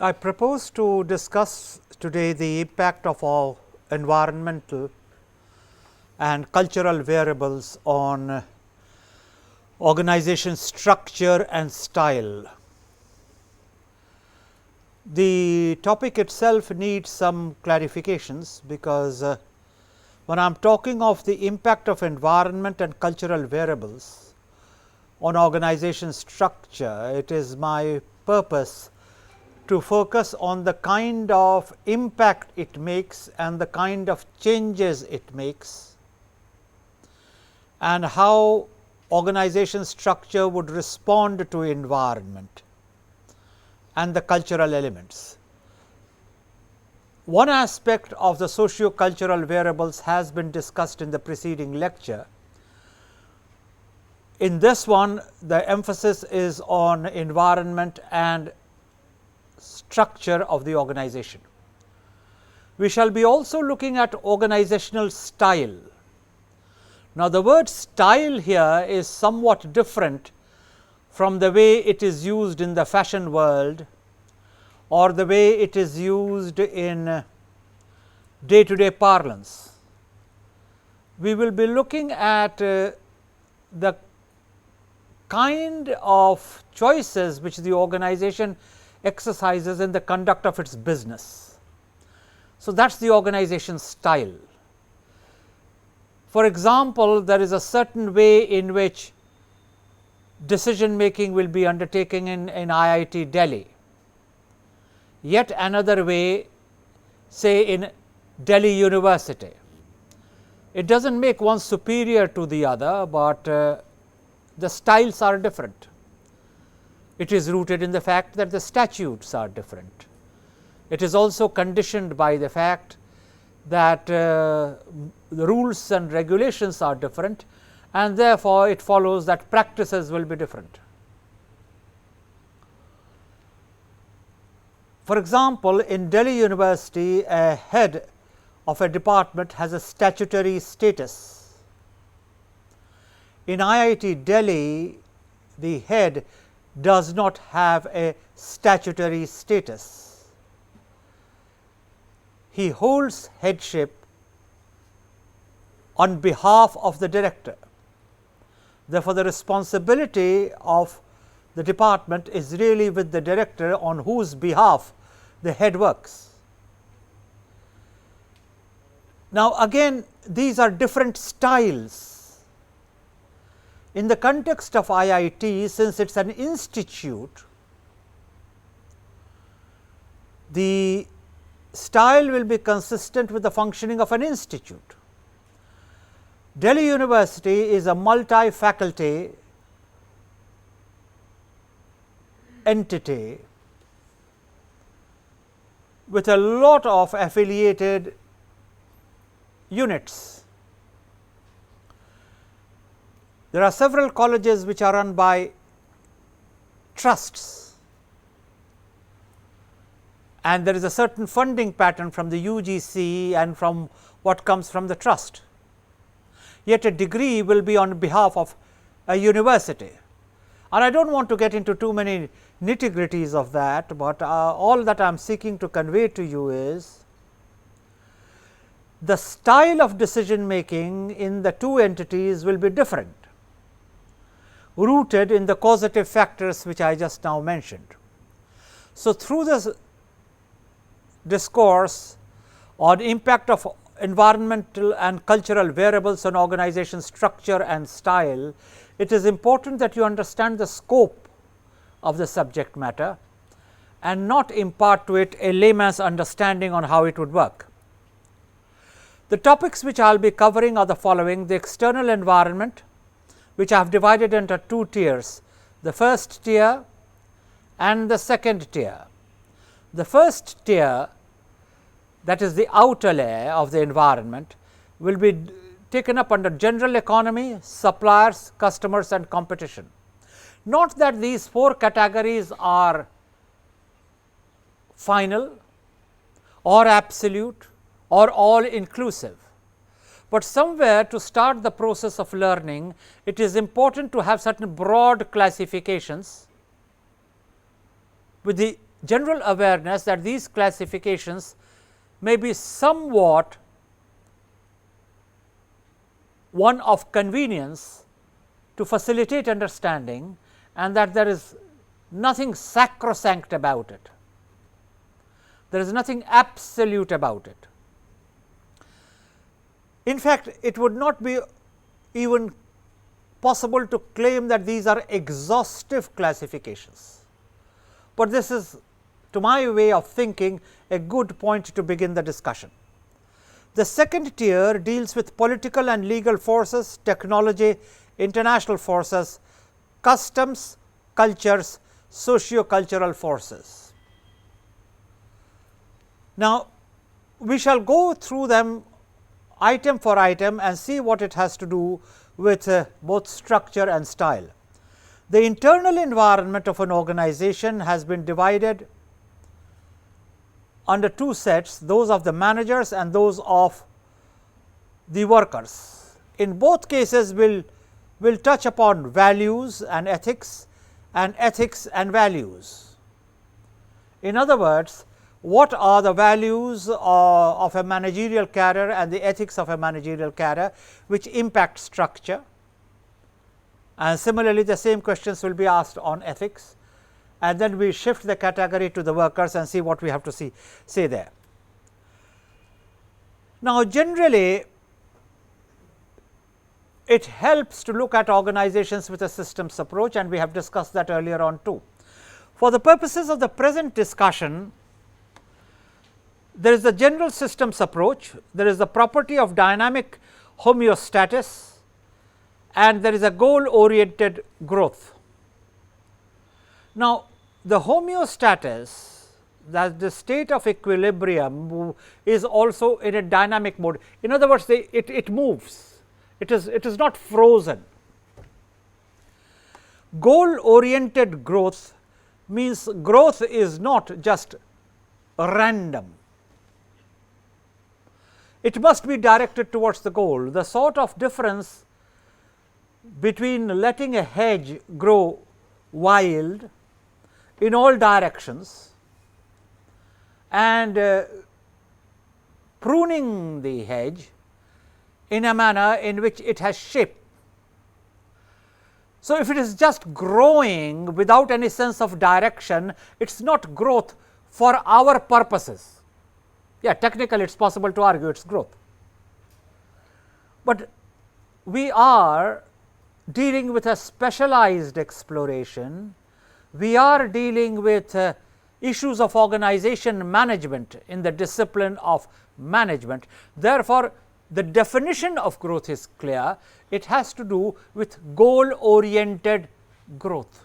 I propose to discuss today the impact of our environmental and cultural variables on organization structure and style. The topic itself needs some clarifications, because when I am talking of the impact of environment and cultural variables on organization structure, it is my purpose to focus on the kind of impact it makes and the kind of changes it makes, and how organization structure would respond to environment and the cultural elements. One aspect of the socio-cultural variables has been discussed in the preceding lecture. In this one, the emphasis is on environment and structure of the organization. We shall be also looking at organizational style. Now, the word style here is somewhat different from the way it is used in the fashion world or the way it is used in day to day parlance. We will be looking at the kind of choices which the organization exercises in the conduct of its business. So, that is the organization style. For example, there is a certain way in which decision making will be undertaken in IIT Delhi, yet another way say in Delhi University. It does not make one superior to the other, but the styles are different. It is rooted in the fact that the statutes are different. It is also conditioned by the fact that the rules and regulations are different, and therefore, it follows that practices will be different. For example, in Delhi University, a head of a department has a statutory status. In IIT Delhi, the head does not have a statutory status. He holds headship on behalf of the director. Therefore, the responsibility of the department is really with the director, on whose behalf the head works. Now, again, these are different styles. In the context of IIT, since it is an institute, the style will be consistent with the functioning of an institute. Delhi University is a multi-faculty entity with a lot of affiliated units. There are several colleges which are run by trusts, and there is a certain funding pattern from the UGC and from what comes from the trust. Yet a degree will be on behalf of a university, and I do not want to get into too many nitty-gritties of that, but all that I am seeking to convey to you is the style of decision making in the two entities will be different, rooted in the causative factors which I just now mentioned. So, through this discourse on impact of environmental and cultural variables on organization structure and style, it is important that you understand the scope of the subject matter and not impart to it a layman's understanding on how it would work. The topics which I will be covering are the following: the external environment, which I have divided into two tiers, the first tier and the second tier. The first tier, that is the outer layer of the environment, will be taken up under general economy, suppliers, customers and competition. Not that these four categories are final or absolute or all inclusive, but somewhere to start the process of learning, it is important to have certain broad classifications with the general awareness that these classifications may be somewhat one of convenience to facilitate understanding, and that there is nothing sacrosanct about it. There is nothing absolute about it. In fact, it would not be even possible to claim that these are exhaustive classifications, but this is, to my way of thinking, a good point to begin the discussion. The second tier deals with political and legal forces, technology, international forces, customs, cultures, socio-cultural forces. Now, we shall go through them item for item and see what it has to do with both structure and style. The internal environment of an organization has been divided under two sets, those of the managers and those of the workers. In both cases, we will touch upon values and ethics and values. In other words, what are the values of a managerial cadre and the ethics of a managerial cadre which impact structure, and similarly the same questions will be asked on ethics, and then we shift the category to the workers and see what we have to say there. Now, generally it helps to look at organizations with a systems approach, and we have discussed that earlier on too. For the purposes of the present discussion, there is the general systems approach, there is the property of dynamic homeostasis, and there is a goal oriented growth. Now, the homeostasis, that the state of equilibrium, is also in a dynamic mode. In other words, it moves, it is not frozen. Goal oriented growth means growth is not just random, it must be directed towards the goal. The sort of difference between letting a hedge grow wild in all directions and pruning the hedge in a manner in which it has shape. So, if it is just growing without any sense of direction, it is not growth for our purposes. Yeah, technically it is possible to argue it is growth, but we are dealing with a specialized exploration. We are dealing with issues of organization management in the discipline of management. Therefore, the definition of growth is clear. It has to do with goal oriented growth.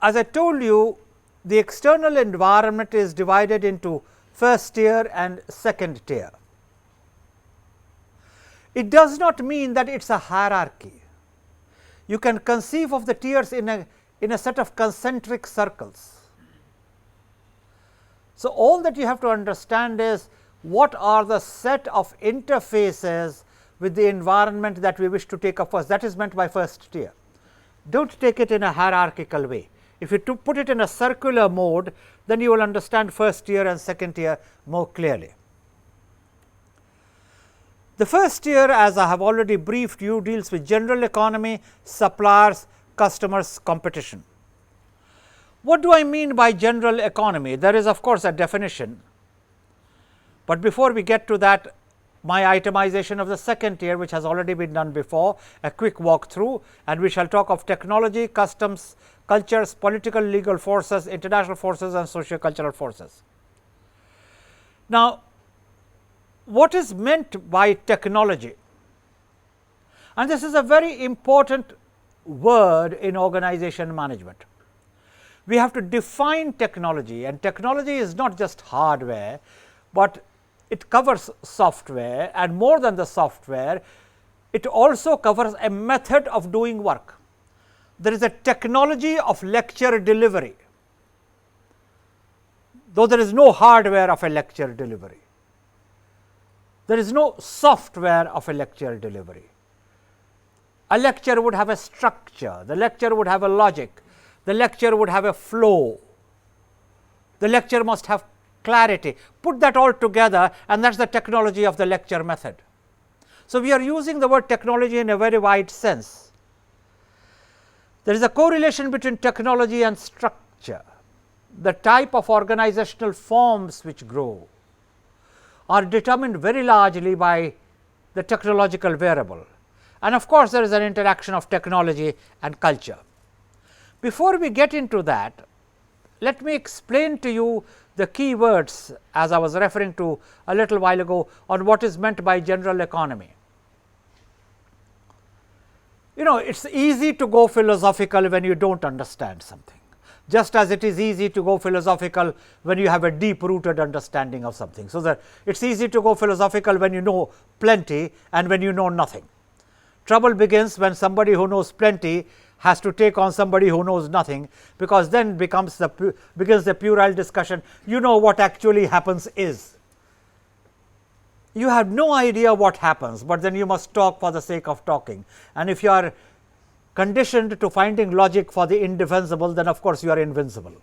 As I told you, the external environment is divided into first tier and second tier. It does not mean that it is a hierarchy. You can conceive of the tiers in a set of concentric circles. So, all that you have to understand is what are the set of interfaces with the environment that we wish to take up first. That is meant by first tier. Do not take it in a hierarchical way. If you put it in a circular mode, then you will understand first tier and second tier more clearly. The first tier, as I have already briefed you, deals with general economy, suppliers, customers, competition. What do I mean by general economy? There is of course a definition, but before we get to that, my itemization of the second tier, which has already been done before, a quick walk through, and we shall talk of technology, customs, cultures, political, legal forces, international forces and socio-cultural forces. Now, what is meant by technology? And this is a very important word in organization management. We have to define technology, and technology is not just hardware, but it covers software, and more than the software, it also covers a method of doing work. There is a technology of lecture delivery, though there is no hardware of a lecture delivery. There is no software of a lecture delivery. A lecture would have a structure, the lecture would have a logic, the lecture would have a flow, the lecture must have clarity. Put that all together and that is the technology of the lecture method. So, we are using the word technology in a very wide sense. There is a correlation between technology and structure. The type of organizational forms which grow are determined very largely by the technological variable, and of course, there is an interaction of technology and culture. Before we get into that, let me explain to you the key words, as I was referring to a little while ago, on what is meant by general economy. You know, it is easy to go philosophical when you do not understand something, just as it is easy to go philosophical when you have a deep rooted understanding of something. So, that it is easy to go philosophical when you know plenty and when you know nothing. Trouble begins when somebody who knows plenty has to take on somebody who knows nothing, because then begins the puerile discussion. You know what actually happens is. You have no idea what happens, but then you must talk for the sake of talking, and if you are conditioned to finding logic for the indefensible, then of course, you are invincible.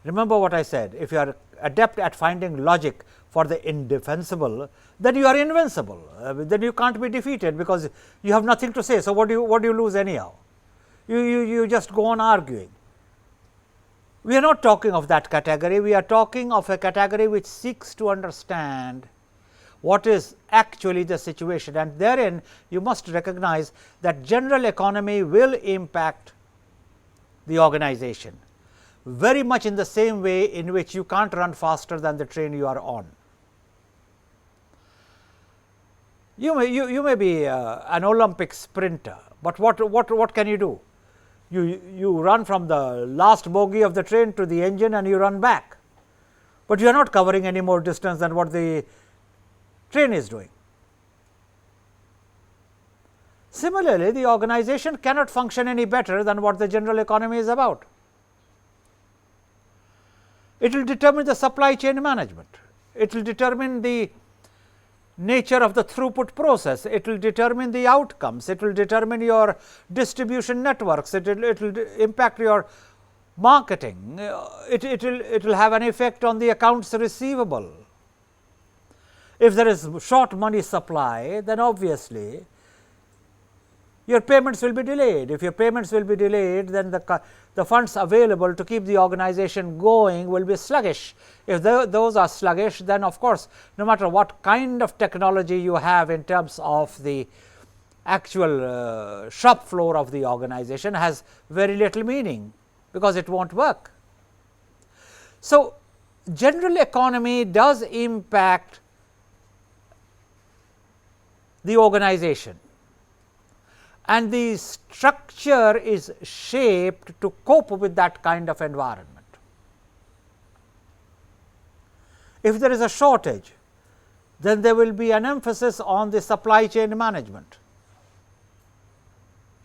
Remember what I said, if you are adept at finding logic for the indefensible, then you are invincible, then you can't be defeated, because you have nothing to say. So, what do you lose anyhow? You just go on arguing. We are not talking of that category, we are talking of a category which seeks to understand what is actually the situation, and therein you must recognize that general economy will impact the organization very much in the same way in which you can't run faster than the train you are on. You may be an Olympic sprinter, but what can you do? You run from the last bogie of the train to the engine and you run back, but you are not covering any more distance than what the train is doing. Similarly, the organization cannot function any better than what the general economy is about. It will determine the supply chain management, it will determine the nature of the throughput process, it will determine the outcomes, it will determine your distribution networks, it will impact your marketing, it will have an effect on the accounts receivable. If there is short money supply, then obviously your payments will be delayed. If your payments will be delayed, then the funds available to keep the organization going will be sluggish. If those are sluggish, then of course, no matter what kind of technology you have in terms of the actual shop floor of the organization has very little meaning, because it won't work. So, general economy does impact the organization, and the structure is shaped to cope with that kind of environment. If there is a shortage, then there will be an emphasis on the supply chain management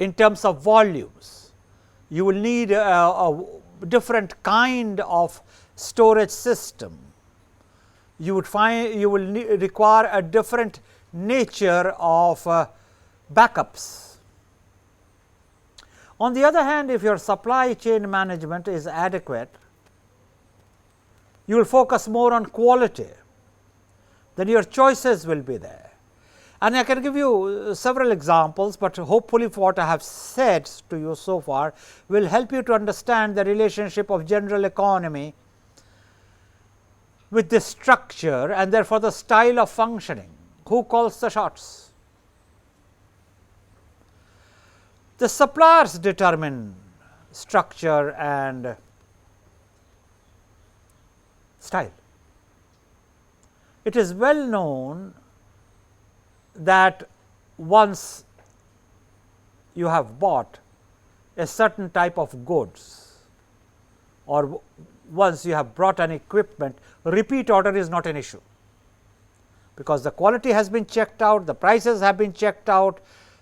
in terms of volumes. You will need a different kind of storage system. You will require a different nature of backups. On the other hand, if your supply chain management is adequate, you will focus more on quality, then your choices will be there. And I can give you several examples, but hopefully what I have said to you so far will help you to understand the relationship of general economy with the structure and therefore the style of functioning. Who calls the shots? The suppliers determine structure and style. It is well known that once you have bought a certain type of goods, or once you have brought an equipment, repeat order is not an issue, because the quality has been checked out, the prices have been checked out.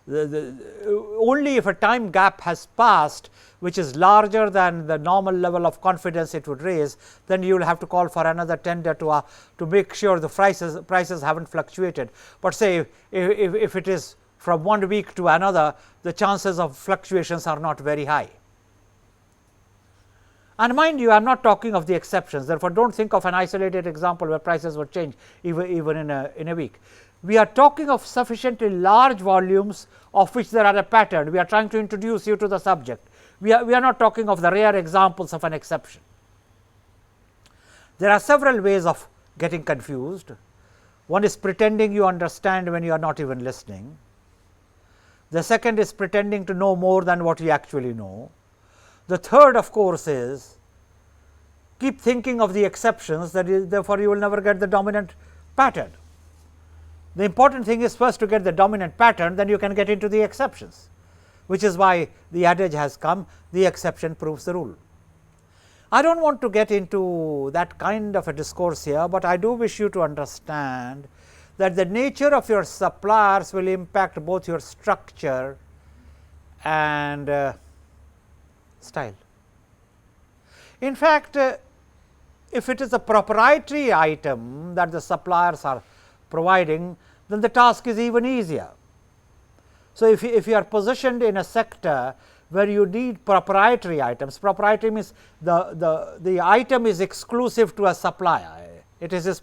Only if a time gap has passed which is larger than the normal level of confidence it would raise, then you will have to call for another tender to make sure the prices have not fluctuated. But say if it is from one week to another, the chances of fluctuations are not very high. And mind you, I am not talking of the exceptions, therefore, do not think of an isolated example where prices would change even in a week. We are talking of sufficiently large volumes of which there are a pattern. We are trying to introduce you to the subject. We are not talking of the rare examples of an exception. There are several ways of getting confused. One is pretending you understand when you are not even listening. The second is pretending to know more than what you actually know. The third, of course, is keep thinking of the exceptions, therefore, you will never get the dominant pattern. The important thing is first to get the dominant pattern, then you can get into the exceptions, which is why the adage has come, the exception proves the rule. I do not want to get into that kind of a discourse here, but I do wish you to understand that the nature of your suppliers will impact both your structure and style. In fact, if it is a proprietary item that the suppliers are providing, then the task is even easier. So, if you are positioned in a sector where you need proprietary items, proprietary means the item is exclusive to a supplier, it is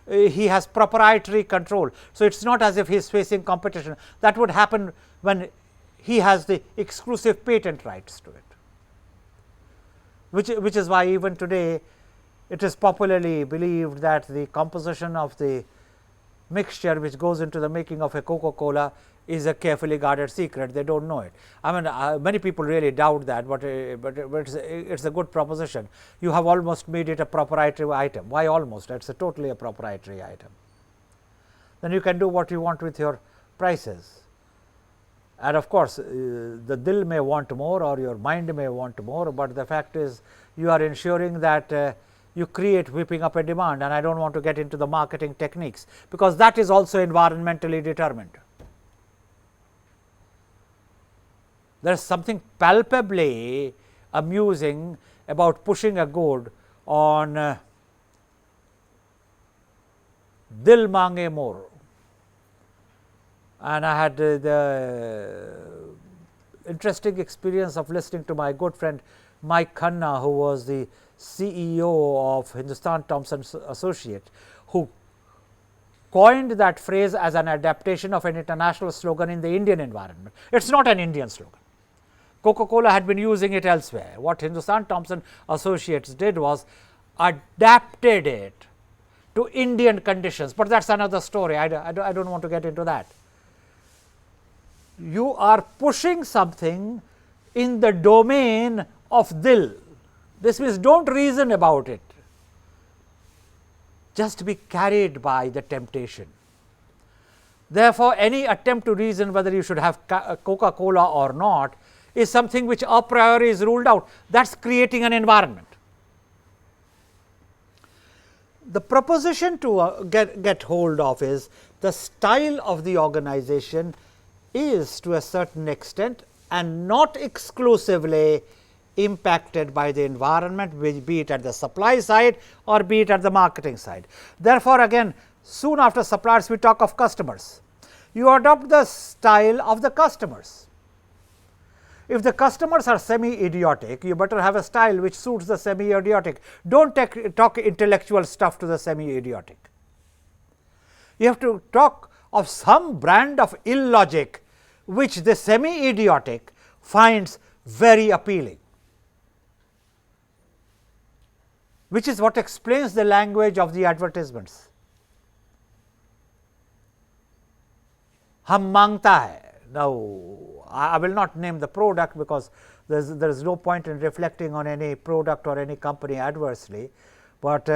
he has proprietary control. So, it is not as if he is facing competition, that would happen when he has the exclusive patent rights to it, which is why even today it is popularly believed that the composition of the mixture which goes into the making of a Coca-Cola is a carefully guarded secret. They do not know it. I mean, many people really doubt that, but it is a good proposition. You have almost made it a proprietary item. Why almost? It is totally a proprietary item. Then you can do what you want with your prices. And of course, the dil may want more or your mind may want more, but the fact is you are ensuring that you create whipping up a demand, and I do not want to get into the marketing techniques, because that is also environmentally determined. There is something palpably amusing about pushing a good on dil mange more. And I had the interesting experience of listening to my good friend Mike Khanna, who was the CEO of Hindustan Thompson Associate, who coined that phrase as an adaptation of an international slogan in the Indian environment. It is not an Indian slogan. Coca-Cola had been using it elsewhere. What Hindustan Thompson Associates did was adapted it to Indian conditions, but that is another story. I do not want to get into that. You are pushing something in the domain of dil. This means do not reason about it, just be carried by the temptation. Therefore, any attempt to reason whether you should have Coca-Cola or not is something which a priori is ruled out. That is creating an environment. The proposition to get hold of is the style of the organization is to a certain extent and not exclusively impacted by the environment, be it at the supply side or be it at the marketing side. Therefore, again soon after suppliers we talk of customers. You adopt the style of the customers. If the customers are semi-idiotic, you better have a style which suits the semi-idiotic. Do not talk intellectual stuff to the semi-idiotic. You have to talk of some brand of illogic which the semi-idiotic finds very appealing, which is what explains the language of the advertisements. Hum mangta hai. Now, I will not name the product, because there is no point in reflecting on any product or any company adversely, but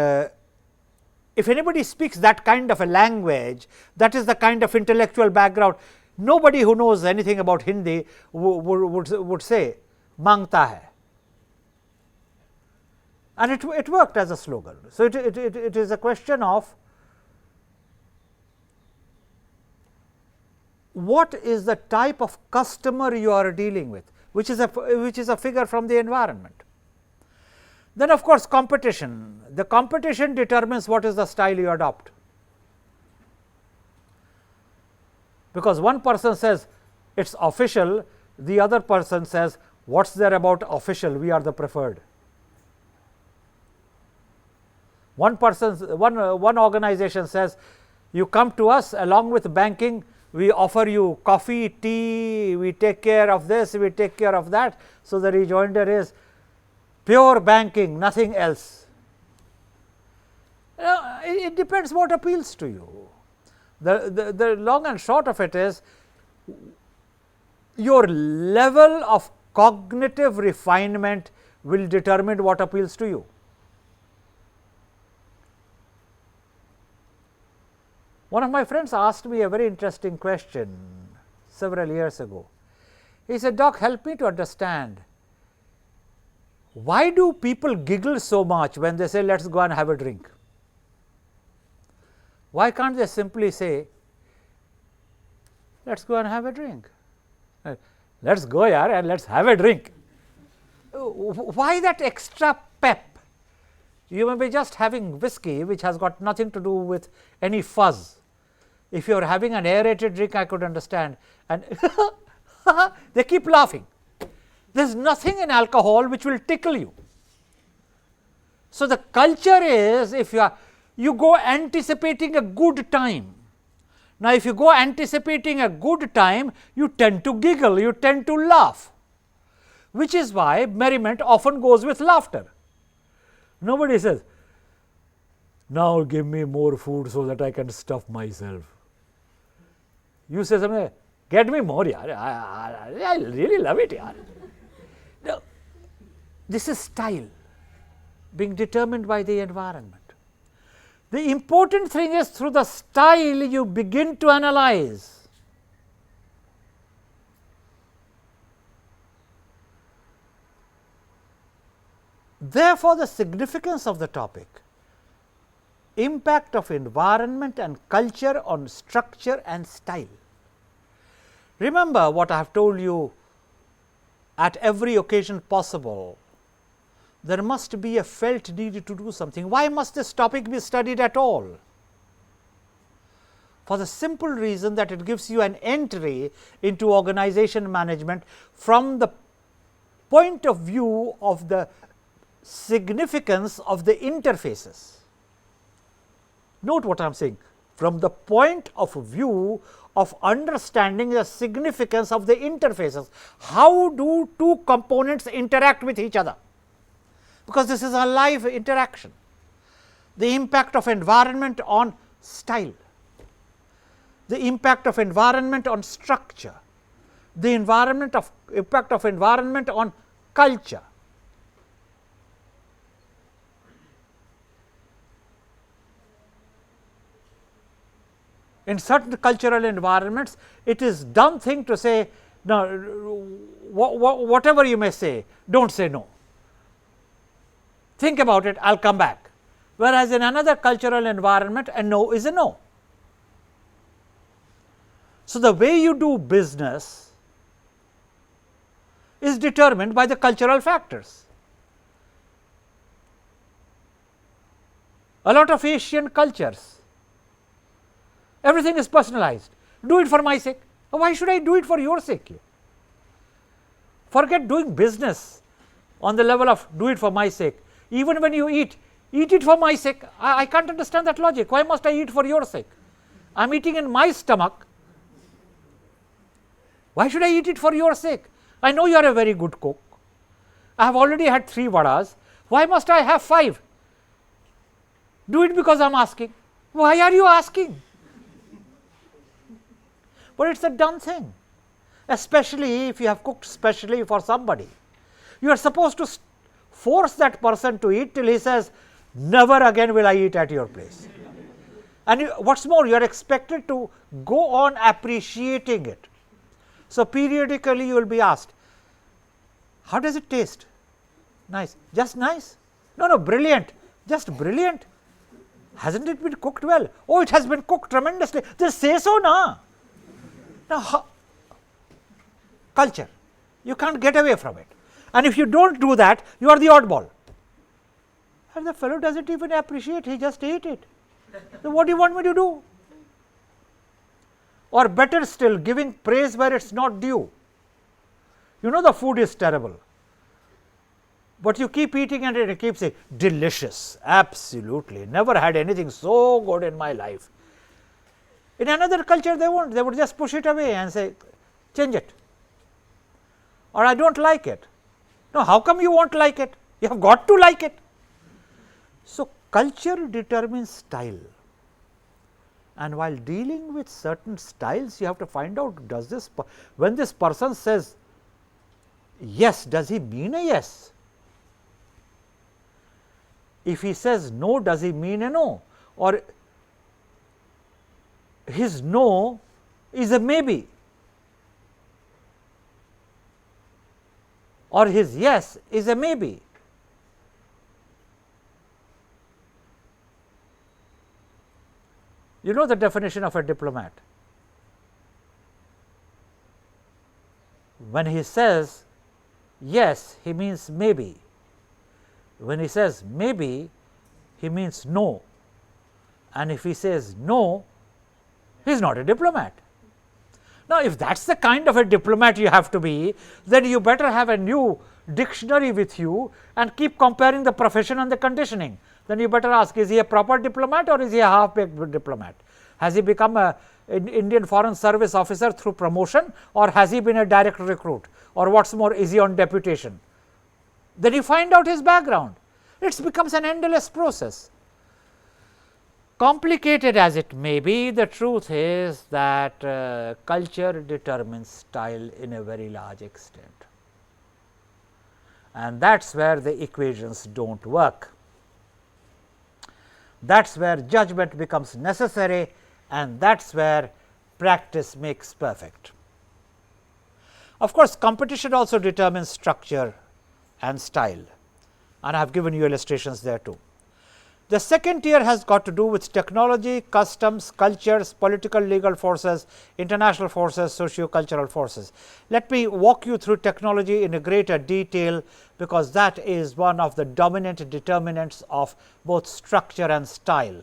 if anybody speaks that kind of a language, that is the kind of intellectual background. Nobody who knows anything about Hindi would say mangta hai, and it worked as a slogan. So, it is a question of what is the type of customer you are dealing with, which is a figure from the environment. Then of course, competition. The competition determines what is the style you adopt. because one person says it is official, the other person says what is there about official, we are the preferred. One organization says you come to us along with banking, we offer you coffee, tea, we take care of this, we take care of that. So, the rejoinder is pure banking, nothing else. It depends what appeals to you. The long and short of it is your level of cognitive refinement will determine what appeals to you. One of my friends asked me a very interesting question several years ago. He said, "Doc, help me to understand, why do people giggle so much when they say, let us go and have a drink? Why can't they simply say, let us go and have a drink? Let us go yaar and let us have a drink." Why that extra pep? You may be just having whiskey, which has got nothing to do with any fuzz. If you are having an aerated drink, I could understand, and they keep laughing. There is nothing in alcohol which will tickle you. So, the culture is, if you go anticipating a good time. Now, if you go anticipating a good time, you tend to giggle, you tend to laugh, which is why merriment often goes with laughter. Nobody says, now give me more food so that I can stuff myself. You say something, get me more yaar, I really love it yaar. No, this is style being determined by the environment. The important thing is, through the style you begin to analyze. Therefore, the significance of the topic, impact of environment and culture on structure and style. Remember what I have told you at every occasion possible. There must be a felt need to do something. Why must this topic be studied at all? For the simple reason that it gives you an entry into organization management from the point of view of the significance of the interfaces. Note what I am saying, from the point of view of understanding the significance of the interfaces. How do two components interact with each other? Because this is a live interaction. The impact of environment on style, the impact of environment on structure, the impact of environment on culture. In certain cultural environments, it is dumb thing to say, no, whatever you may say, do not say no. Think about it, I will come back. Whereas, in another cultural environment, a no is a no. So, the way you do business is determined by the cultural factors. A lot of Asian cultures, everything is personalized. Do it for my sake. Why should I do it for your sake? Forget doing business on the level of do it for my sake. Even when you eat it for my sake. I can't understand that logic. Why must I eat for your sake? I am eating in my stomach. Why should I eat it for your sake? I know you are a very good cook. I have already had 3 vadas. Why must I have 5? Do it because I am asking. Why are you asking? But it is a dumb thing, especially if you have cooked specially for somebody. You are supposed to force that person to eat till he says, never again will I eat at your place. And what is more, you are expected to go on appreciating it. So, periodically you will be asked, how does it taste? Nice. Just nice? No, brilliant. Just brilliant. Hasn't it been cooked well? Oh, it has been cooked tremendously. Just say so na. Now, culture, you can't get away from it. And if you do not do that, you are the oddball. And the fellow does not even appreciate, he just ate it. So, what do you want me to do? or better still giving praise where it is not due. You know the food is terrible, but you keep eating and it keeps saying delicious, absolutely, never had anything so good in my life. In another culture they won't, they would just push it away and say change it, or I do not like it. No, how come you won't like it? You have got to like it. So, culture determines style, and while dealing with certain styles you have to find out, does this, when this person says yes, does he mean a yes? If he says no, does he mean a no, or his no is a maybe, or his yes is a maybe. You know the definition of a diplomat. When he says yes, he means maybe. When he says maybe, he means no, and if he says no, he is not a diplomat. Now, if that is the kind of a diplomat you have to be, then you better have a new dictionary with you and keep comparing the profession and the conditioning. Then you better ask, is he a proper diplomat or is he a half-baked diplomat? Has he become an Indian Foreign Service officer through promotion, or has he been a direct recruit, or what is more, is he on deputation? Then you find out his background. It becomes an endless process. Complicated as it may be, the truth is that culture determines style in a very large extent, and that is where the equations do not work. That is where judgment becomes necessary, and that is where practice makes perfect. Of course, competition also determines structure and style, and I have given you illustrations there too. The second tier has got to do with technology, customs, cultures, political legal forces, international forces, socio-cultural forces. Let me walk you through technology in a greater detail, because that is one of the dominant determinants of both structure and style.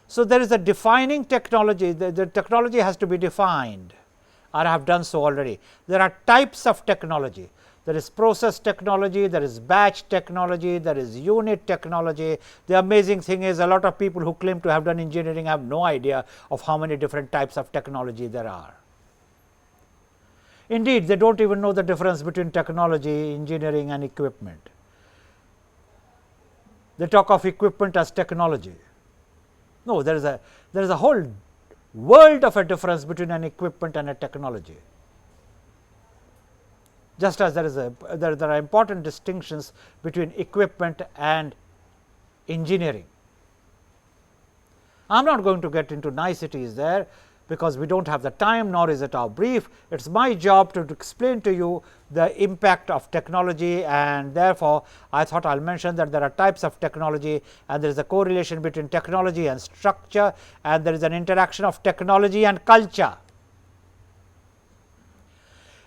So, there is a defining technology, the technology has to be defined, and I have done so already. There are types of technology. There is process technology, there is batch technology, there is unit technology. The amazing thing is, a lot of people who claim to have done engineering have no idea of how many different types of technology there are. Indeed, they do not even know the difference between technology, engineering and equipment. They talk of equipment as technology. No, there is a whole world of a difference between an equipment and a technology. Just as there are important distinctions between equipment and engineering. I am not going to get into niceties there, because we do not have the time, nor is it our brief. It is my job to explain to you the impact of technology, and therefore, I thought I will mention that there are types of technology, and there is a correlation between technology and structure, and there is an interaction of technology and culture.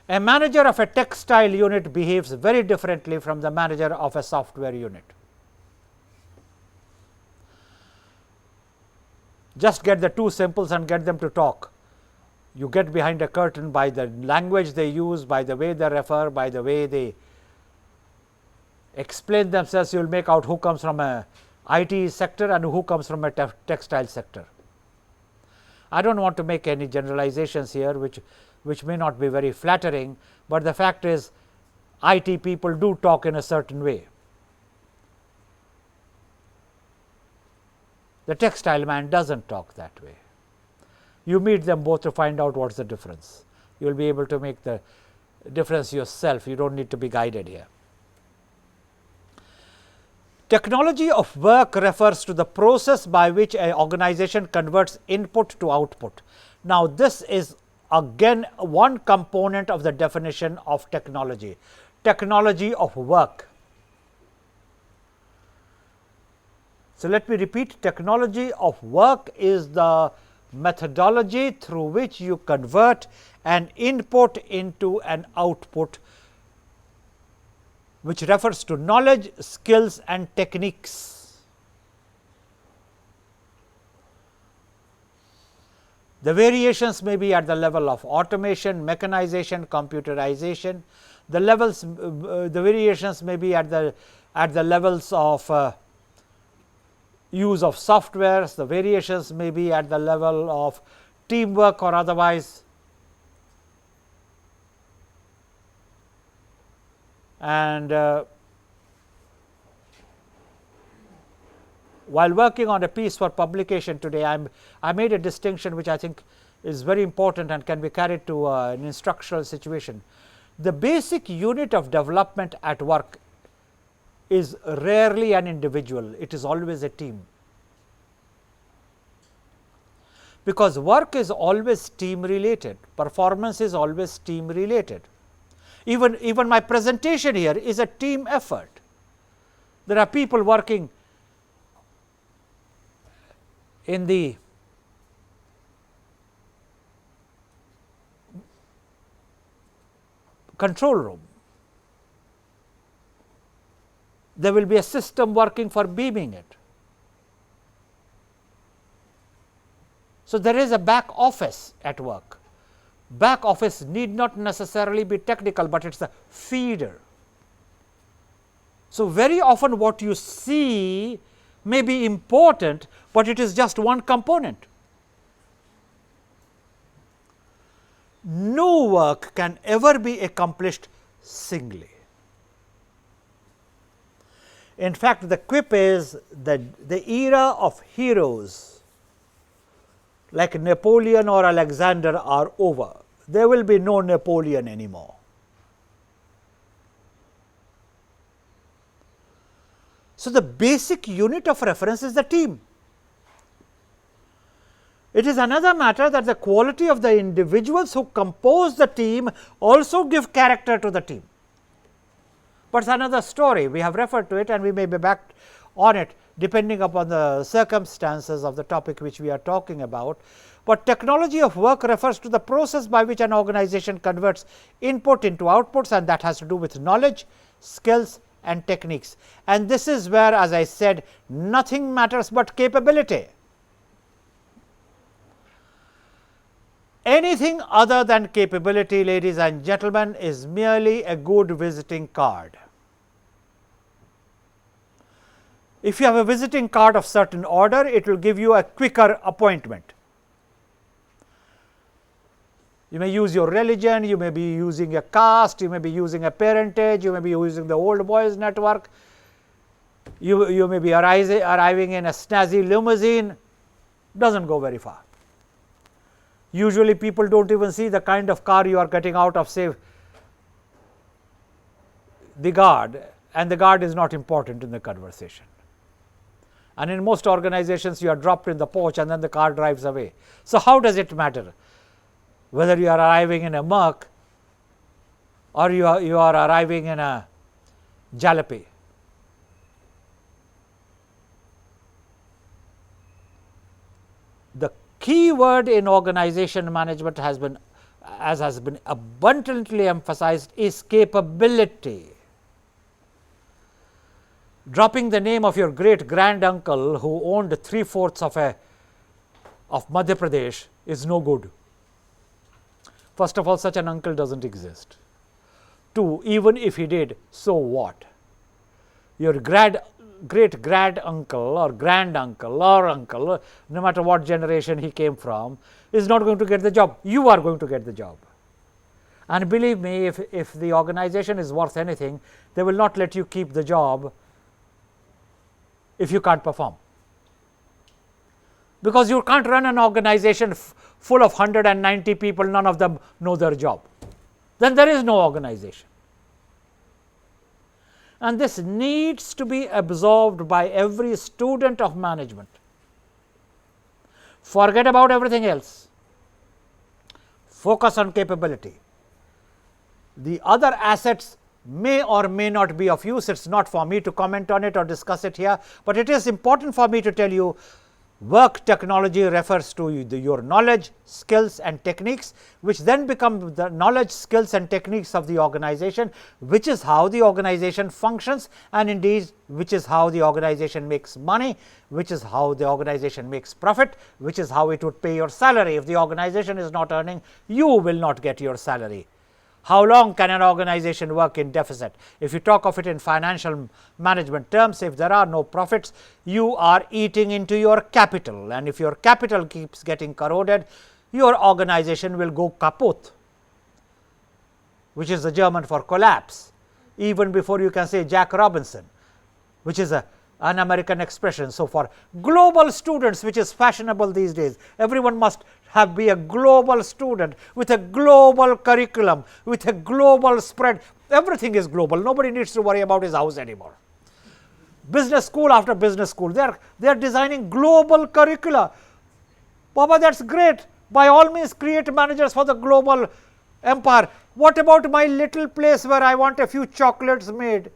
A manager of a textile unit behaves very differently from the manager of a software unit. Just get the two simples and get them to talk. You get behind a curtain by the language they use, by the way they refer, by the way they explain themselves. You will make out who comes from a IT sector and who comes from a textile sector. I do not want to make any generalizations here, which may not be very flattering, but the fact is IT people do talk in a certain way. The textile man does not talk that way. You meet them both to find out what is the difference. You will be able to make the difference yourself, you do not need to be guided here. Technology of work refers to the process by which an organization converts input to output. Now, this is again one component of the definition of technology, technology of work. So, let me repeat, technology of work is the methodology through which you convert an input into an output, which refers to knowledge, skills and techniques. The variations may be at the level of automation, mechanization, computerization. The variations may be at the levels of use of softwares. The variations may be at the level of teamwork or otherwise. And while working on a piece for publication today, I made a distinction which I think is very important and can be carried to an instructional situation. The basic unit of development at work is rarely an individual, it is always a team. Because work is always team related, performance is always team related. Even my presentation here is a team effort. There are people working in the control room. There will be a system working for beaming it. So, there is a back office at work. Back office need not necessarily be technical, but it is a feeder. So, very often what you see may be important, but it is just one component. No work can ever be accomplished singly. In fact, the quip is that the era of heroes like Napoleon or Alexander are over. There will be no Napoleon anymore. So, the basic unit of reference is the team. It is another matter that the quality of the individuals who compose the team also give character to the team. But it is another story, we have referred to it and we may be back on it depending upon the circumstances of the topic which we are talking about. But technology of work refers to the process by which an organization converts input into outputs, and that has to do with knowledge, skills and techniques. And this is where, as I said, nothing matters but capability. Anything other than capability, ladies and gentlemen, is merely a good visiting card. If you have a visiting card of certain order, it will give you a quicker appointment. You may use your religion, you may be using a caste, you may be using a parentage, you may be using the old boys network, you may be arriving in a snazzy limousine, does not go very far. Usually people do not even see the kind of car you are getting out of, say, the guard, and the guard is not important in the conversation. And in most organizations you are dropped in the porch and then the car drives away. So, how does it matter whether you are arriving in a Merc or you are arriving in a Jalopy? The key word in organization management has been, as has been abundantly emphasized, is capability. Dropping the name of your great granduncle who owned 3/4 of Madhya Pradesh is no good. First of all, such an uncle does not exist. 2, even if he did, so what? Your great granduncle or granduncle or uncle, no matter what generation he came from, is not going to get the job. You are going to get the job. And believe me, if the organization is worth anything, they will not let you keep the job if you can't perform. Because you can't run an organization full of 190 people, none of them know their job. Then there is no organization. And this needs to be absorbed by every student of management. Forget about everything else. Focus on capability. The other assets may or may not be of use. It is not for me to comment on it or discuss it here, but it is important for me to tell you Work technology refers to your knowledge, skills and techniques, which then become the knowledge, skills and techniques of the organization, which is how the organization functions, and indeed which is how the organization makes money, which is how the organization makes profit, which is how it would pay your salary. If the organization is not earning, you will not get your salary. How long can an organization work in deficit? If you talk of it in financial management terms, if there are no profits, you are eating into your capital, and if your capital keeps getting corroded, your organization will go kaput, which is the German for collapse, even before you can say Jack Robinson, which is an American expression. So, for global students, which is fashionable these days, everyone must be a global student with a global curriculum, with a global spread. Everything is global. Nobody needs to worry about his house anymore. Business school after business school, they are designing global curricula. Baba, that's great. By all means, create managers for the global empire. What about my little place where I want a few chocolates made?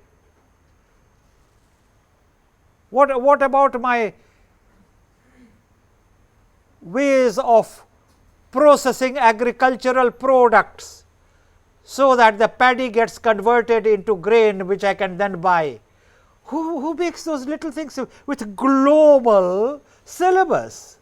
What about my ways of processing agricultural products so that the paddy gets converted into grain which I can then buy? Who makes those little things with global syllabus?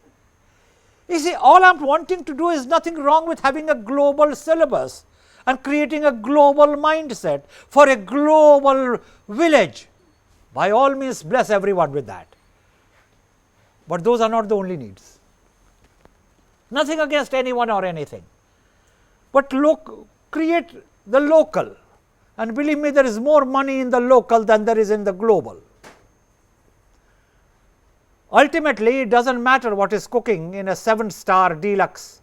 You see, all I am wanting to do is nothing wrong with having a global syllabus and creating a global mindset for a global village. By all means, bless everyone with that. But those are not the only needs. Nothing against anyone or anything. But create the local. And believe me, there is more money in the local than there is in the global. Ultimately, it does not matter what is cooking in a 7-star deluxe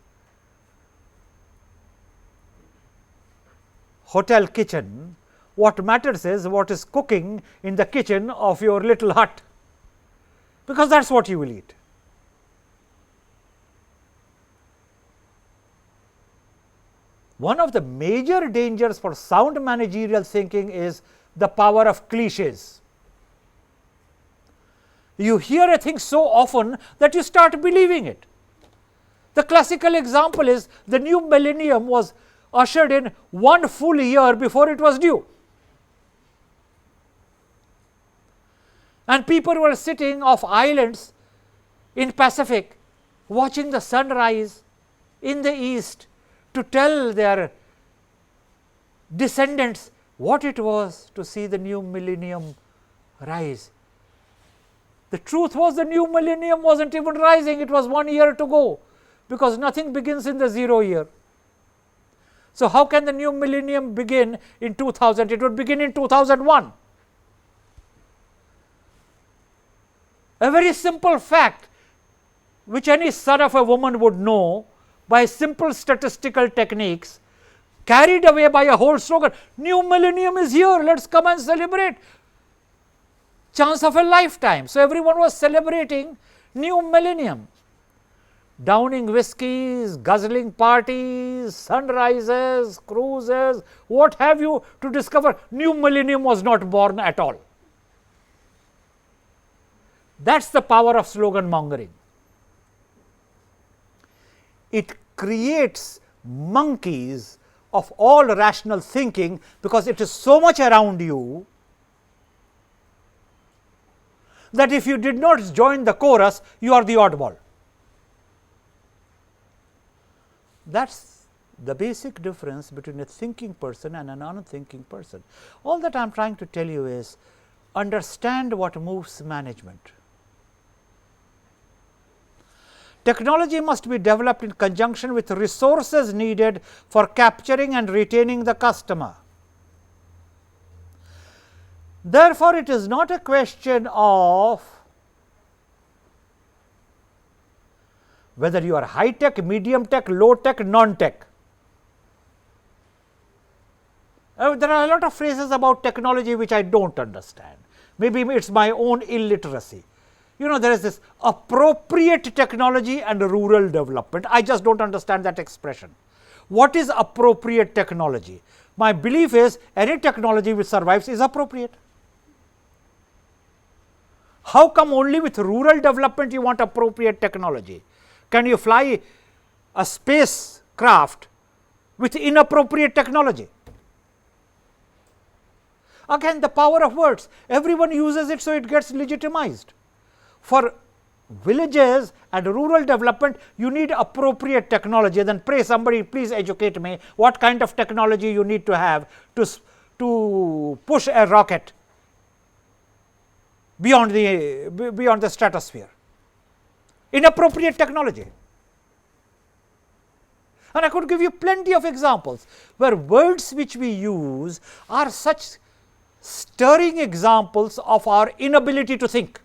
hotel kitchen. What matters is what is cooking in the kitchen of your little hut, because that is what you will eat. One of the major dangers for sound managerial thinking is the power of cliches. You hear a thing so often that you start believing it. The classical example is the new millennium was ushered in 1 full year before it was due. And people were sitting off islands in Pacific watching the sunrise in the east to tell their descendants what it was to see the new millennium rise. The truth was the new millennium was not even rising, it was 1 year to go, because nothing begins in the 0 year. So, how can the new millennium begin in 2000? It would begin in 2001. A very simple fact which any son of a woman would know by simple statistical techniques, carried away by a whole slogan, new millennium is here, let us come and celebrate, chance of a lifetime. So, everyone was celebrating new millennium, downing whiskies, guzzling parties, sunrises, cruises, what have you, to discover new millennium was not born at all. That is the power of slogan mongering. It creates monkeys of all rational thinking, because it is so much around you that if you did not join the chorus, you are the oddball. That is the basic difference between a thinking person and an unthinking person. All that I am trying to tell you is, understand what moves management. Technology must be developed in conjunction with resources needed for capturing and retaining the customer. Therefore, it is not a question of whether you are high tech, medium tech, low tech, non tech. There are a lot of phrases about technology which I do not understand. Maybe it is my own illiteracy. You know, there is this appropriate technology and rural development. I just do not understand that expression. What is appropriate technology? My belief is any technology which survives is appropriate. How come only with rural development you want appropriate technology? Can you fly a spacecraft with inappropriate technology? Again, the power of words. Everyone uses it, so it gets legitimized. For villages and rural development, you need appropriate technology. Then pray somebody, please educate me what kind of technology you need to have to push a rocket beyond the stratosphere. Inappropriate technology. And I could give you plenty of examples where words which we use are such stirring examples of our inability to think.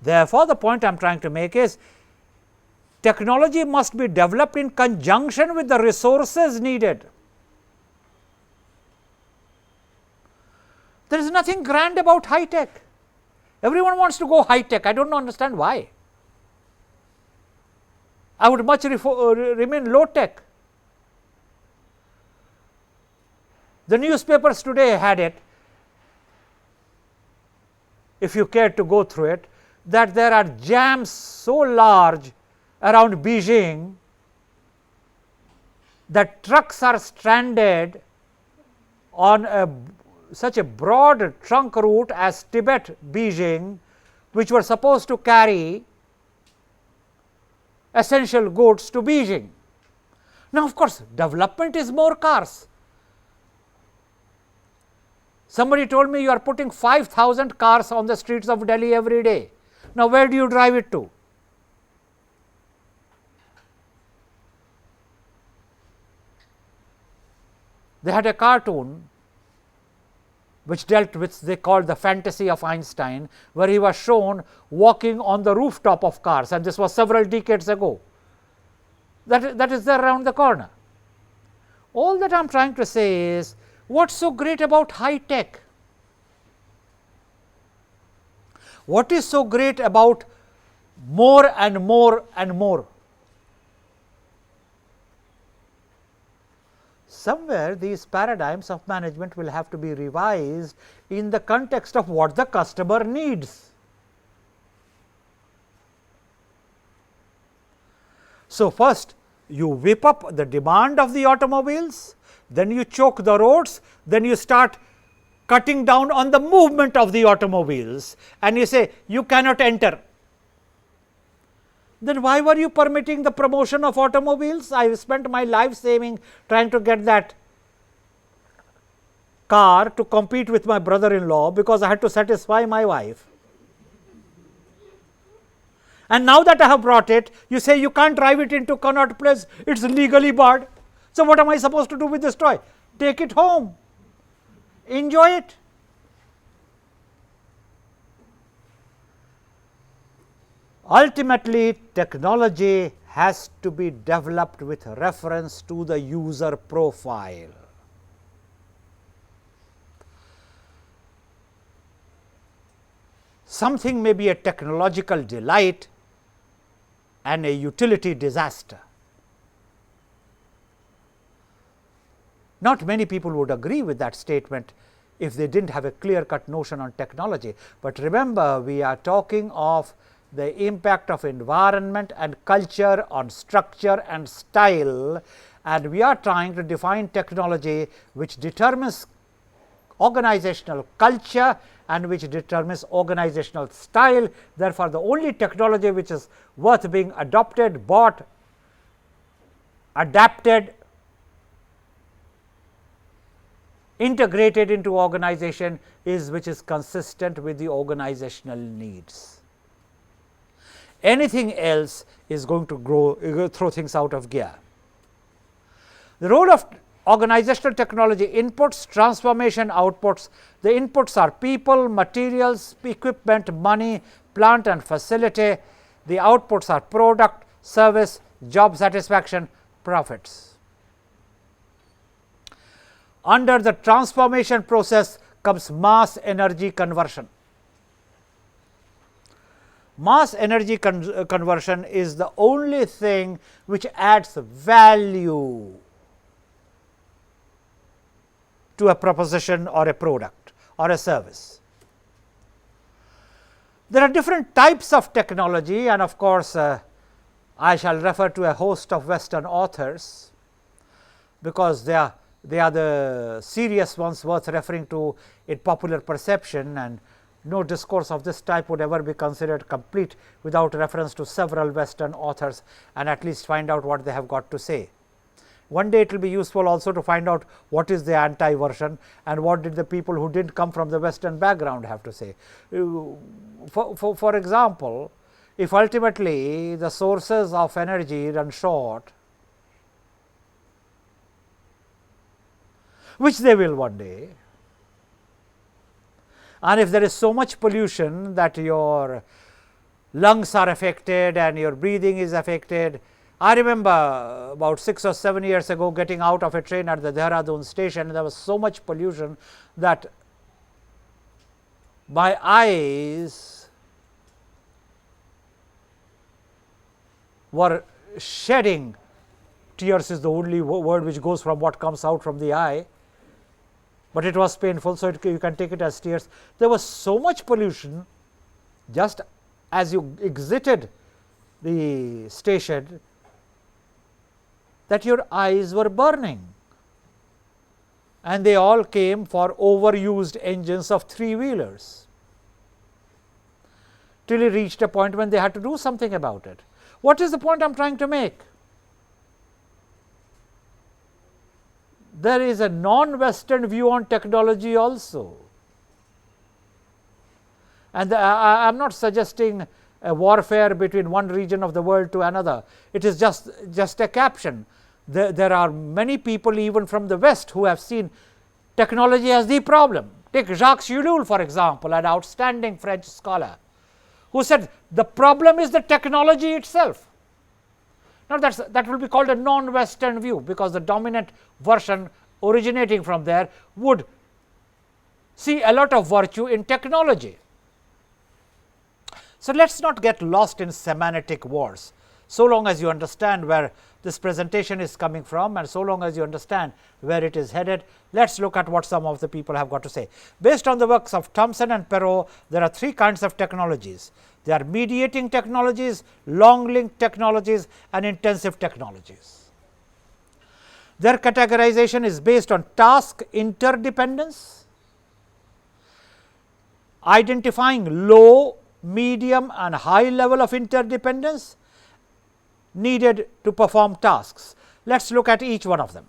Therefore, the point I am trying to make is technology must be developed in conjunction with the resources needed. There is nothing grand about high tech. Everyone wants to go high tech. I do not understand why. I would much remain low tech. The newspapers today had it, if you care to go through it, that there are jams so large around Beijing that trucks are stranded on such a broad trunk route as Tibet Beijing, which were supposed to carry essential goods to Beijing. Now, of course, development is more cars. Somebody told me you are putting 5,000 cars on the streets of Delhi every day. Now, where do you drive it to? They had a cartoon which dealt with, they called the fantasy of Einstein, where he was shown walking on the rooftop of cars, and this was several decades ago. That is there around the corner. All that I am trying to say is, what is so great about high tech? What is so great about more and more and more? Somewhere these paradigms of management will have to be revised in the context of what the customer needs. So, first you whip up the demand of the automobiles, then you choke the roads, then you start cutting down on the movement of the automobiles, and you say you cannot enter. Then why were you permitting the promotion of automobiles? I spent my life saving trying to get that car to compete with my brother-in-law because I had to satisfy my wife. And now that I have brought it, you say you can't drive it into Connaught Place, it is legally barred. So, what am I supposed to do with this toy? Take it home, enjoy it. Ultimately, technology has to be developed with reference to the user profile. Something may be a technological delight and a utility disaster. Not many people would agree with that statement if they did not have a clear-cut notion on technology. But remember, we are talking of the impact of environment and culture on structure and style, and we are trying to define technology which determines organizational culture and which determines organizational style. Therefore, the only technology which is worth being adopted, bought, adapted, integrated into organization is which is consistent with the organizational needs. Anything else is going to throw things out of gear. The role of organizational technology: inputs, transformation, outputs. The inputs are people, materials, equipment, money, plant and facility. The outputs are product, service, job satisfaction, profits. Under the transformation process comes mass energy conversion. Mass energy conversion is the only thing which adds value to a proposition or a product or a service. There are different types of technology, and of course, I shall refer to a host of Western authors, because they are the serious ones worth referring to in popular perception, and no discourse of this type would ever be considered complete without reference to several Western authors and at least find out what they have got to say. One day it will be useful also to find out what is the anti version and what did the people who did not come from the Western background have to say. For example, if ultimately the sources of energy run short, which they will one day, and if there is so much pollution that your lungs are affected and your breathing is affected. I remember about 6 or 7 years ago getting out of a train at the Dehradun station, there was so much pollution that my eyes were shedding. Tears is the only word which goes from what comes out from the eye, but it was painful. So, you can take it as tears. There was so much pollution just as you exited the station that your eyes were burning, and they all came for overused engines of 3-wheelers, till it reached a point when they had to do something about it. What is the point I am trying to make? There is a non-Western view on technology also, and I am not suggesting a warfare between one region of the world to another. It is just a caption. There are many people even from the West who have seen technology as the problem. Take Jacques Ellul, for example, an outstanding French scholar, who said the problem is the technology itself. Now, that will be called a non-Western view, because the dominant version originating from there would see a lot of virtue in technology. So, let us not get lost in semantic wars. So long as you understand where this presentation is coming from, and so long as you understand where it is headed, let us look at what some of the people have got to say. Based on the works of Thompson and Perot, there are 3 kinds of technologies. They are mediating technologies, long link technologies, and intensive technologies. Their categorization is based on task interdependence, identifying low, medium, and high level of interdependence needed to perform tasks. Let us look at each one of them.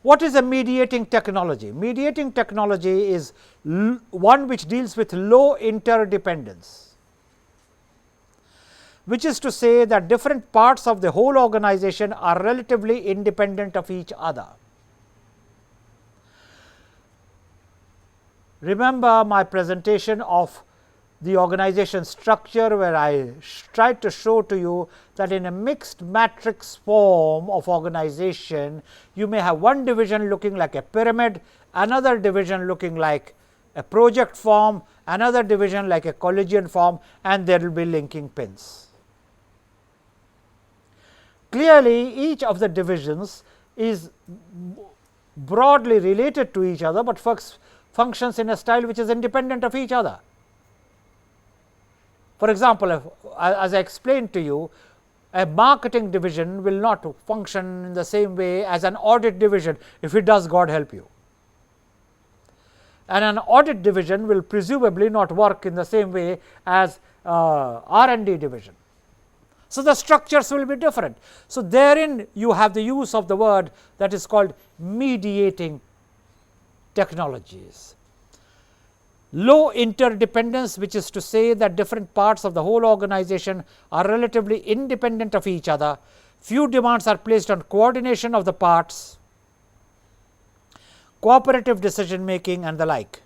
What is a mediating technology? Mediating technology is one which deals with low interdependence, which is to say that different parts of the whole organization are relatively independent of each other. Remember my presentation of the organization structure, where I tried to show to you that in a mixed matrix form of organization, you may have one division looking like a pyramid, another division looking like a project form, another division like a collegian form, and there will be linking pins. Clearly, each of the divisions is broadly related to each other, but functions in a style which is independent of each other. For example, as I explained to you, a marketing division will not function in the same way as an audit division. If it does, God help you. And an audit division will presumably not work in the same way as R&D division. So, the structures will be different. So, therein you have the use of the word that is called mediating technologies. Low interdependence, which is to say that different parts of the whole organization are relatively independent of each other. Few demands are placed on coordination of the parts, cooperative decision making, and the like.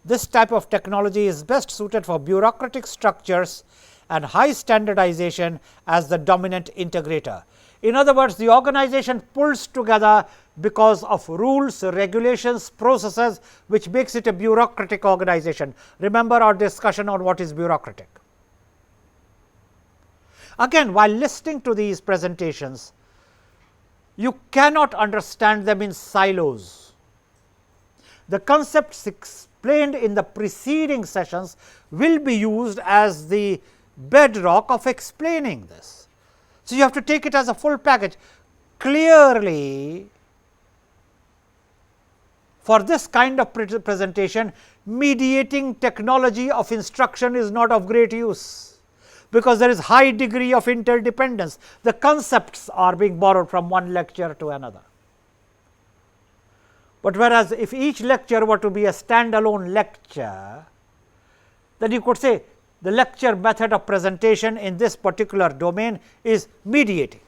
This type of technology is best suited for bureaucratic structures and high standardization as the dominant integrator. In other words, the organization pulls together because of rules, regulations, processes, which makes it a bureaucratic organization. Remember our discussion on what is bureaucratic. Again, while listening to these presentations, You cannot understand them in silos. The concepts explained in the preceding sessions will be used as the bedrock of explaining this. So, you have to take it as a full package. Clearly, for this kind of presentation, mediating technology of instruction is not of great use, because there is high degree of interdependence. The concepts are being borrowed from one lecture to another. But whereas, if each lecture were to be a standalone lecture, then you could say the lecture method of presentation in this particular domain is mediating.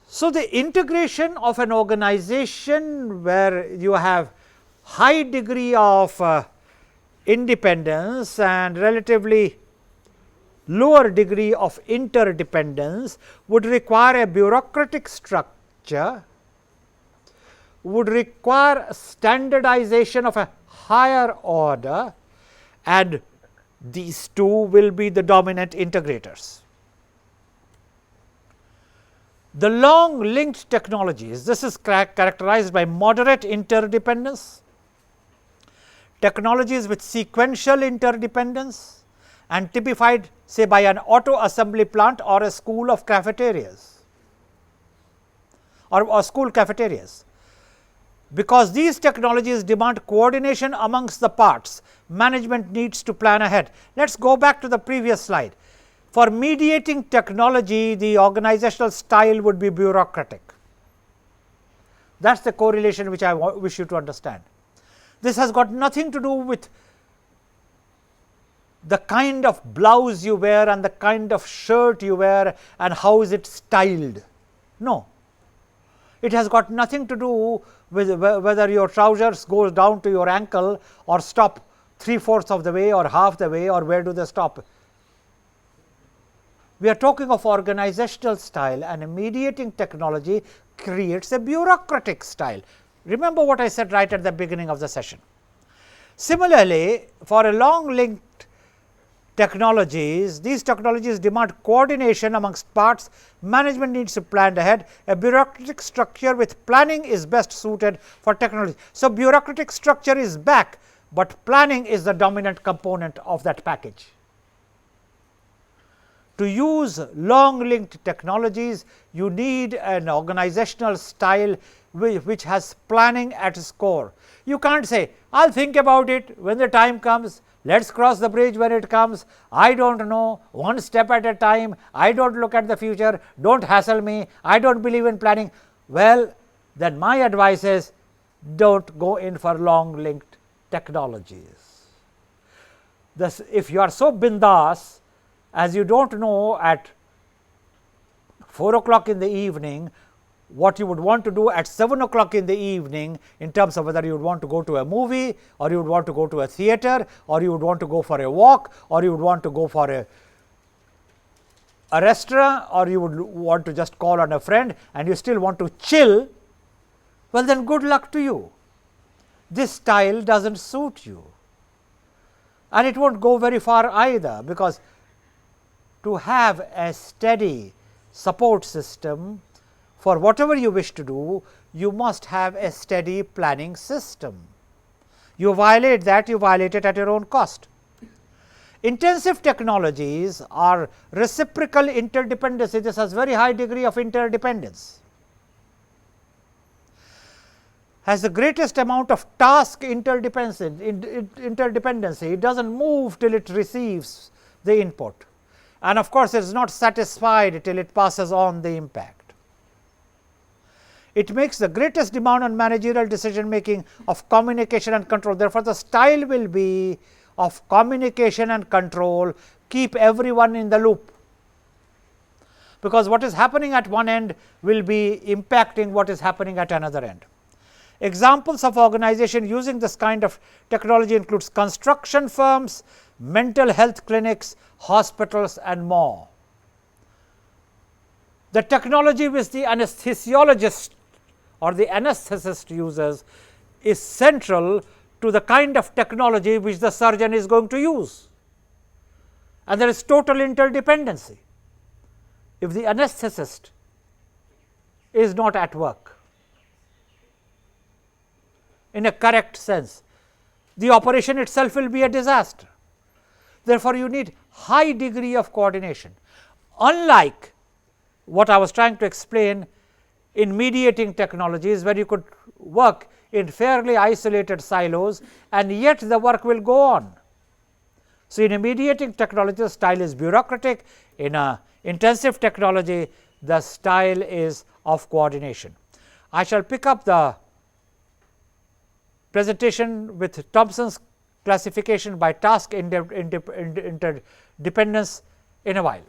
So, the integration of an organization where you have high degree of independence and relatively lower degree of interdependence would require a bureaucratic structure, would require standardization of a higher order, and these two will be the dominant integrators. The long linked technologies, this is characterized by moderate interdependence, technologies with sequential interdependence, and typified say by an auto assembly plant or a school of cafeterias or school cafeterias. Because these technologies demand coordination amongst the parts, management needs to plan ahead. Let us go back to the previous slide. For mediating technology, the organizational style would be bureaucratic. That is the correlation which I wish you to understand. This has got nothing to do with the kind of blouse you wear and the kind of shirt you wear and how is it styled. No, it has got nothing to do with whether your trousers goes down to your ankle or stop 3/4 of the way or half the way, or where do they stop. We are talking of organizational style, and a mediating technology creates a bureaucratic style. Remember what I said right at the beginning of the session. Similarly, for a long linked technologies, these technologies demand coordination amongst parts, management needs to plan ahead. A bureaucratic structure with planning is best suited for technology. So, bureaucratic structure is back, but planning is the dominant component of that package. To use long linked technologies, you need an organizational style which has planning at its core. You can't say, I will think about it when the time comes, let us cross the bridge when it comes, I do not know, one step at a time, I do not look at the future, do not hassle me, I do not believe in planning. Well, then my advice is, do not go in for long linked technologies. Thus, if you are so bindas, as you do not know at 4 o'clock in the evening what you would want to do at 7 o'clock in the evening, in terms of whether you would want to go to a movie, or you would want to go to a theater, or you would want to go for a walk, or you would want to go for a restaurant, or you would want to just call on a friend and you still want to chill, well then good luck to you. This style does not suit you, and it will not go very far either, because to have a steady support system for whatever you wish to do, you must have a steady planning system. You violate that, you violate it at your own cost. Intensive technologies are reciprocal interdependency. This has very high degree of interdependence, has the greatest amount of task interdependency. It does not move till it receives the input, and of course, it is not satisfied till it passes on the impact. It makes the greatest demand on managerial decision making of communication and control. Therefore, the style will be of communication and control, keep everyone in the loop, because what is happening at one end will be impacting what is happening at another end. Examples of organization using this kind of technology includes construction firms, mental health clinics, hospitals, and more. The technology which the anesthesiologist or the anesthetist uses is central to the kind of technology which the surgeon is going to use, and there is total interdependency. If the anesthetist is not at work in a correct sense. The operation itself will be a disaster. Therefore, you need high degree of coordination. Unlike what I was trying to explain in mediating technologies, where you could work in fairly isolated silos and yet the work will go on. So, in a mediating technology, the style is bureaucratic. In a intensive technology, the style is of coordination. I shall pick up the presentation with Thompson's classification by task interdependence in a while.